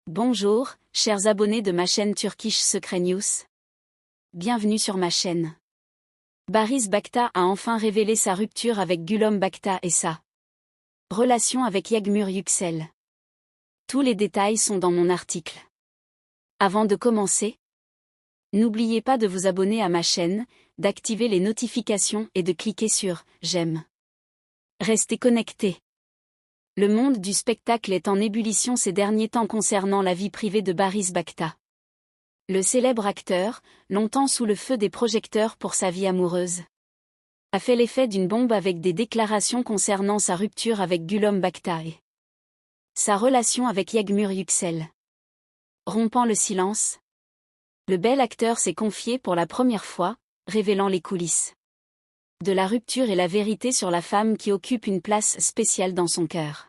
Bonjour, chers abonnés de ma chaîne Turkish Secret News. Bienvenue sur ma chaîne. Barış Bakta a enfin révélé sa rupture avec Gülüm Bakta et sa relation avec Yağmur Yüksel. Tous les détails sont dans mon article. Avant de commencer, n'oubliez pas de vous abonner à ma chaîne, d'activer les notifications et de cliquer sur « J'aime ». Restez connectés. Le monde du spectacle est en ébullition ces derniers temps concernant la vie privée de Barış Bakta. Le célèbre acteur, longtemps sous le feu des projecteurs pour sa vie amoureuse, a fait l'effet d'une bombe avec des déclarations concernant sa rupture avec Gülüm Bakta et sa relation avec Yağmur Yüksel. Rompant le silence, le bel acteur s'est confié pour la première fois, révélant les coulisses de la rupture et la vérité sur la femme qui occupe une place spéciale dans son cœur.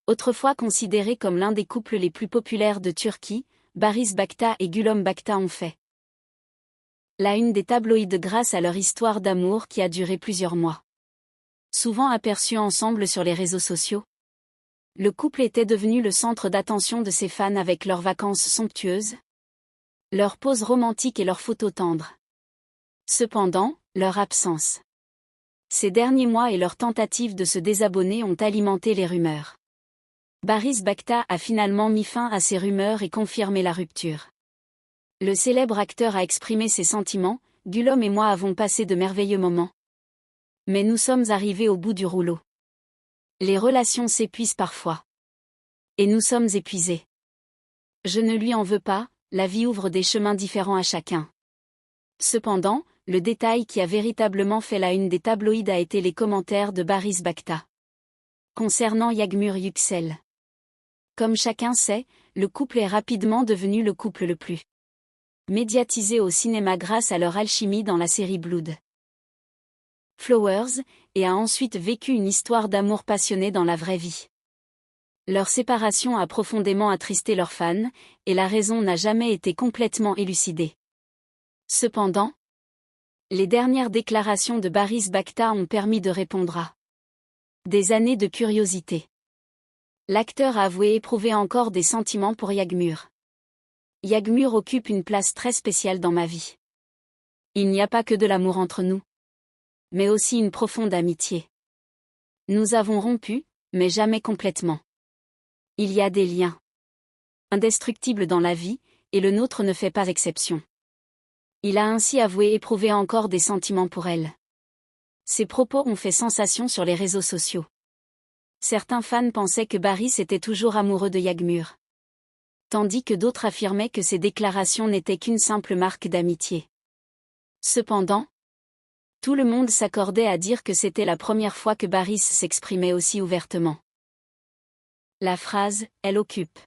Autrefois considéré comme l'un des couples les plus populaires de Turquie, Barış Bakta et Gülüm Bakta ont fait la une des tabloïds grâce à leur histoire d'amour qui a duré plusieurs mois. Souvent aperçus ensemble sur les réseaux sociaux, le couple était devenu le centre d'attention de ses fans avec leurs vacances somptueuses, leurs poses romantiques et leurs photos tendres. Cependant, leur absence ces derniers mois et leur tentative de se désabonner ont alimenté les rumeurs. Barış Bakta a finalement mis fin à ces rumeurs et confirmé la rupture. Le célèbre acteur a exprimé ses sentiments, « Gülüm et moi avons passé de merveilleux moments. Mais nous sommes arrivés au bout du rouleau. Les relations s'épuisent parfois. Et nous sommes épuisés. Je ne lui en veux pas, la vie ouvre des chemins différents à chacun. » Cependant, le détail qui a véritablement fait la une des tabloïds a été les commentaires de Barış Bakta concernant Yağmur Yüksel. Comme chacun sait, le couple est rapidement devenu le couple le plus médiatisé au cinéma grâce à leur alchimie dans la série Blood Flowers, et a ensuite vécu une histoire d'amour passionné dans la vraie vie. Leur séparation a profondément attristé leurs fans, et la raison n'a jamais été complètement élucidée. Cependant, les dernières déclarations de Barış Bakta ont permis de répondre à des années de curiosité. L'acteur a avoué éprouver encore des sentiments pour Yağmur. Yağmur occupe une place très spéciale dans ma vie. Il n'y a pas que de l'amour entre nous, mais aussi une profonde amitié. Nous avons rompu, mais jamais complètement. Il y a des liens indestructibles dans la vie, et le nôtre ne fait pas exception. Il a ainsi avoué éprouver encore des sentiments pour elle. Ces propos ont fait sensation sur les réseaux sociaux. Certains fans pensaient que Barış était toujours amoureux de Yağmur, tandis que d'autres affirmaient que ces déclarations n'étaient qu'une simple marque d'amitié. Cependant, tout le monde s'accordait à dire que c'était la première fois que Barış s'exprimait aussi ouvertement. La phrase « Elle occupe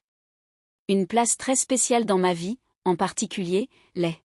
une place très spéciale dans ma vie, en particulier, les